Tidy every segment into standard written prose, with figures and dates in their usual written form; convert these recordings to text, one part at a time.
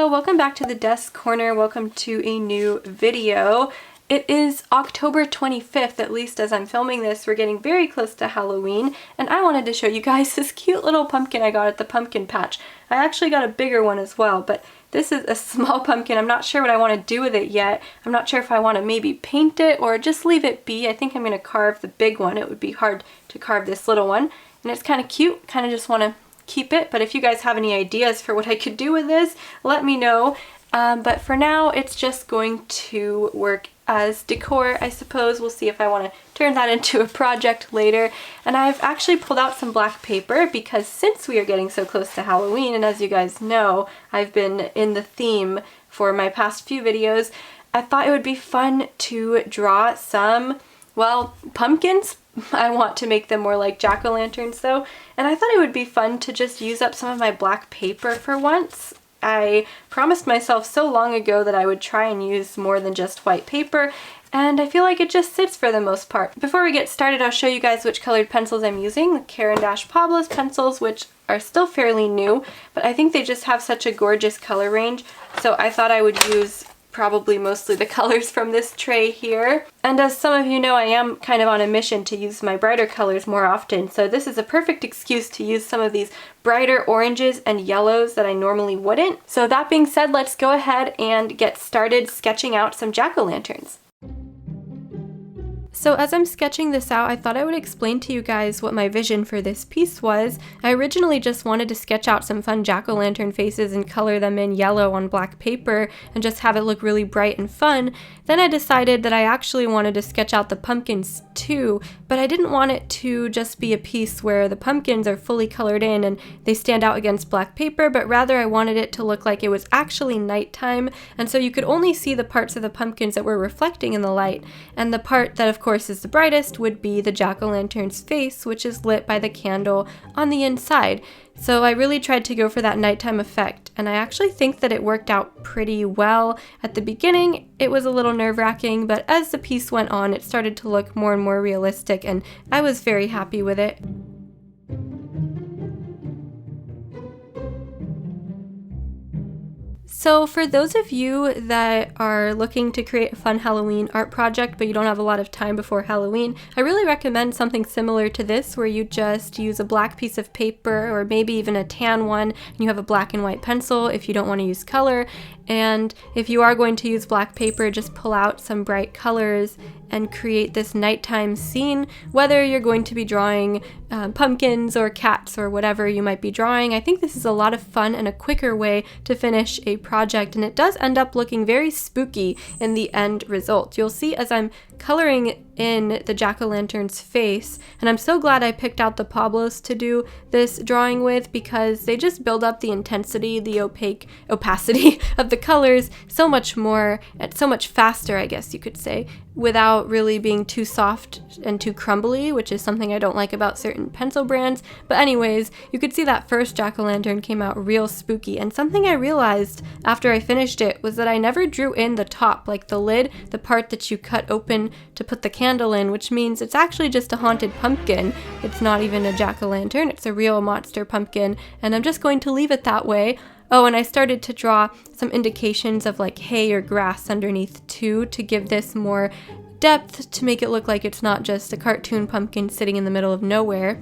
Hello, welcome back to the desk corner. Welcome to a new video. It is October 25th, at least as I'm filming this. We're getting very close to Halloween, and I wanted to show you guys this cute little pumpkin I got at the pumpkin patch. I actually got a bigger one as well, but this is a small pumpkin. I'm not sure what I want to do with it yet. I'm not sure if I want to maybe paint it or just leave it be. I think I'm going to carve the big one. It would be hard to carve this little one, and it's kind of cute. Kind of just want to keep it, but if you guys have any ideas for what I could do with this, let me know. But for now, it's just going to work as decor, I suppose. We'll see if I want to turn that into a project later. And I've actually pulled out some black paper because since we are getting so close to Halloween, and as you guys know, I've been in the theme for my past few videos, I thought it would be fun to draw some, well, pumpkins. I want to make them more like jack-o'-lanterns though, and I thought it would be fun to just use up some of my black paper for once. I promised myself so long ago that I would try and use more than just white paper, and I feel like it just sits for the most part. Before we get started, I'll show you guys which colored pencils I'm using, the Caran Pablos pencils, which are still fairly new, but I think they just have such a gorgeous color range, so I thought I would use probably mostly the colors from this tray here. And as some of you know, I am kind of on a mission to use my brighter colors more often, so this is a perfect excuse to use some of these brighter oranges and yellows that I normally wouldn't. So that being said, let's go ahead and get started sketching out some jack-o'-lanterns. So as I'm sketching this out, I thought I would explain to you guys what my vision for this piece was. I originally just wanted to sketch out some fun jack-o'-lantern faces and color them in yellow on black paper and just have it look really bright and fun. Then I decided that I actually wanted to sketch out the pumpkins too, but I didn't want it to just be a piece where the pumpkins are fully colored in and they stand out against black paper, but rather I wanted it to look like it was actually nighttime, and so you could only see the parts of the pumpkins that were reflecting in the light, and the part that of course is the brightest would be the jack-o'-lantern's face, which is lit by the candle on the inside. So I really tried to go for that nighttime effect, and I actually think that it worked out pretty well. At the beginning, it was a little nerve-wracking, but as the piece went on, it started to look more and more realistic, and I was very happy with it. So for those of you that are looking to create a fun Halloween art project but you don't have a lot of time before Halloween, I really recommend something similar to this where you just use a black piece of paper or maybe even a tan one, and you have a black and white pencil if you don't want to use color. And if you are going to use black paper, just pull out some bright colors and create this nighttime scene, whether you're going to be drawing pumpkins or cats or whatever you might be drawing. I think this is a lot of fun and a quicker way to finish a project, and it does end up looking very spooky in the end result. You'll see as I'm coloring in the jack-o'-lantern's face, and I'm so glad I picked out the Pablos to do this drawing with because they just build up the intensity, the opacity of the colors so much more, and so much faster, I guess you could say, without really being too soft and too crumbly, which is something I don't like about certain pencil brands. But anyways, you could see that first jack-o'-lantern came out real spooky, and something I realized after I finished it was that I never drew in the top, like the lid, the part that you cut open to put the candle in, which means it's actually just a haunted pumpkin. It's not even a jack-o'-lantern, it's a real monster pumpkin, and I'm just going to leave it that way. Oh, and I started to draw some indications of like hay or grass underneath too to give this more depth, to make it look like it's not just a cartoon pumpkin sitting in the middle of nowhere.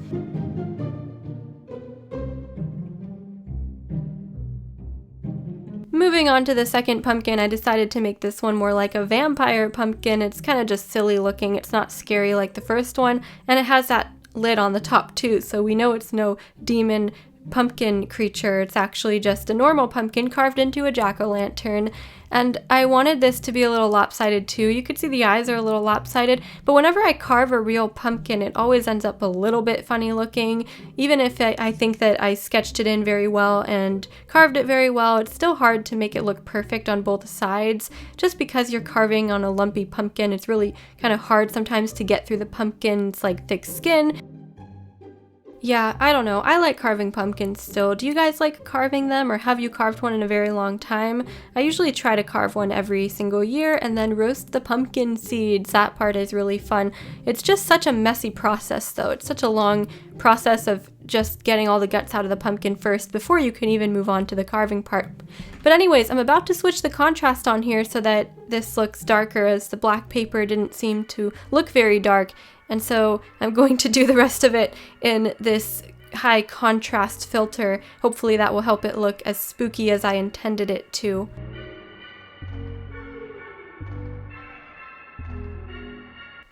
Moving on to the second pumpkin, I decided to make this one more like a vampire pumpkin. It's kind of just silly looking. It's not scary like the first one, and it has that lid on the top too, so we know it's no demon pumpkin creature. It's actually just a normal pumpkin carved into a jack-o'-lantern. And I wanted this to be a little lopsided too. You could see the eyes are a little lopsided, but whenever I carve a real pumpkin, it always ends up a little bit funny looking. Even if I think that I sketched it in very well and carved it very well, it's still hard to make it look perfect on both sides. Just because you're carving on a lumpy pumpkin, it's really kind of hard sometimes to get through the pumpkin's like thick skin. Yeah, I don't know. I like carving pumpkins still. Do you guys like carving them, or have you carved one in a very long time? I usually try to carve one every single year and then roast the pumpkin seeds. That part is really fun. It's just such a messy process though. It's such a long process of just getting all the guts out of the pumpkin first before you can even move on to the carving part. But anyways, I'm about to switch the contrast on here so that this looks darker, as the black paper didn't seem to look very dark. And so I'm going to do the rest of it in this high contrast filter. Hopefully that will help it look as spooky as I intended it to.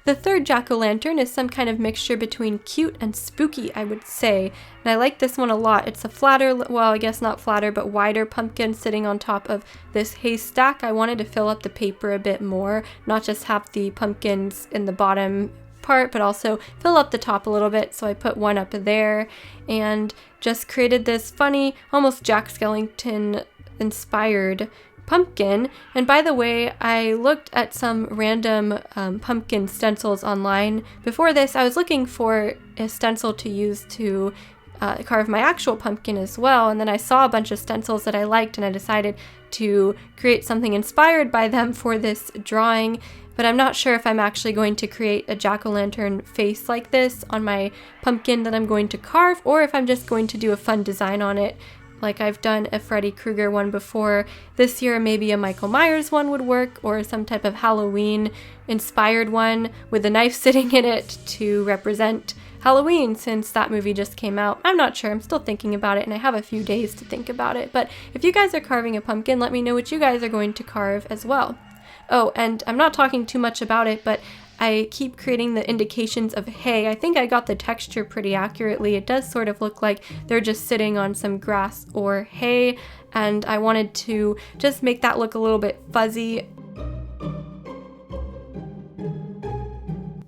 The third jack-o'-lantern is some kind of mixture between cute and spooky, I would say. And I like this one a lot. It's a flatter, well, I guess not flatter, but wider pumpkin sitting on top of this haystack. I wanted to fill up the paper a bit more, not just have the pumpkins in the bottom part, but also fill up the top a little bit. So I put one up there and just created this funny, almost Jack Skellington inspired pumpkin. And by the way, I looked at some random pumpkin stencils online. Before this, I was looking for a stencil to use to carve my actual pumpkin as well, and then I saw a bunch of stencils that I liked, and I decided to create something inspired by them for this drawing. But I'm not sure if I'm actually going to create a jack-o'-lantern face like this on my pumpkin that I'm going to carve, or if I'm just going to do a fun design on it. Like I've done a Freddy Krueger one before. This year maybe a Michael Myers one would work, or some type of Halloween inspired one with a knife sitting in it to represent Halloween, since that movie just came out. I'm not sure, I'm still thinking about it, and I have a few days to think about it. But if you guys are carving a pumpkin, let me know what you guys are going to carve as well. Oh, and I'm not talking too much about it, but I keep creating the indications of hay. I think I got the texture pretty accurately. It does sort of look like they're just sitting on some grass or hay, and I wanted to just make that look a little bit fuzzy.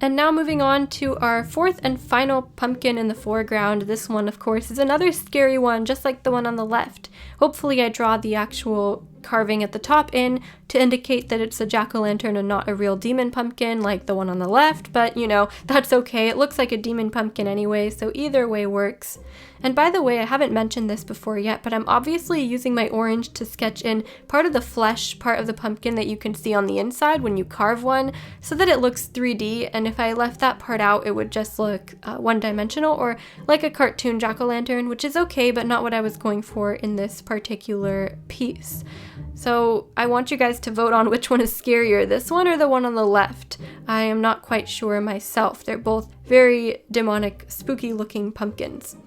And now moving on to our fourth and final pumpkin in the foreground. This one, of course, is another scary one, just like the one on the left. Hopefully I draw the actual carving at the top in to indicate that it's a jack-o'-lantern and not a real demon pumpkin like the one on the left, but you know, that's okay. It looks like a demon pumpkin anyway, so either way works. And by the way, I haven't mentioned this before yet, but I'm obviously using my orange to sketch in part of the flesh part of the pumpkin that you can see on the inside when you carve one, so that it looks 3D, and if I left that part out, it would just look one-dimensional, or like a cartoon jack-o'-lantern, which is okay, but not what I was going for in this particular piece. So I want you guys to vote on which one is scarier, this one or the one on the left. I am not quite sure myself. They're both very demonic, spooky looking pumpkins.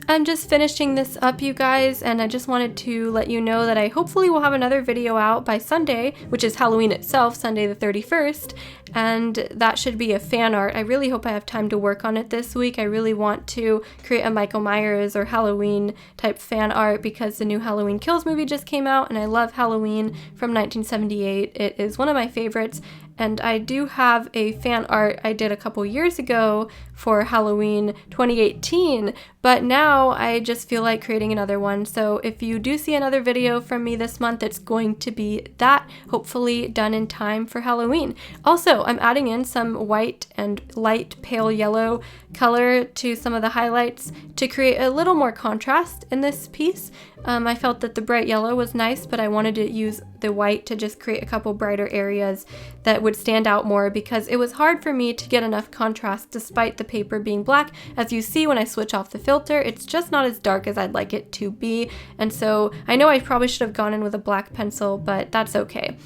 I'm just finishing this up, you guys, and I just wanted to let you know that I hopefully will have another video out by Sunday, which is Halloween itself, Sunday the 31st, and that should be a fan art. I really hope I have time to work on it this week. I really want to create a Michael Myers or Halloween type fan art because the new Halloween Kills movie just came out, and I love Halloween from 1978. It is one of my favorites. And I do have a fan art I did a couple years ago for Halloween 2018, but now I just feel like creating another one. So if you do see another video from me this month, it's going to be that, hopefully done in time for Halloween. Also, I'm adding in some white and light pale yellow color to some of the highlights to create a little more contrast in this piece. I felt that the bright yellow was nice, but I wanted to use the white to just create a couple brighter areas that would stand out more, because it was hard for me to get enough contrast despite the paper being black. As you see when I switch off the filter, it's just not as dark as I'd like it to be, and so I know I probably should have gone in with a black pencil, but that's okay.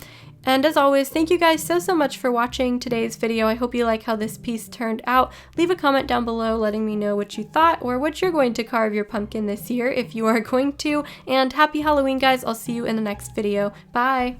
And as always, thank you guys so much for watching today's video. I hope you like how this piece turned out. Leave a comment down below letting me know what you thought, or what you're going to carve your pumpkin this year if you are going to. And happy Halloween, guys. I'll see you in the next video. Bye!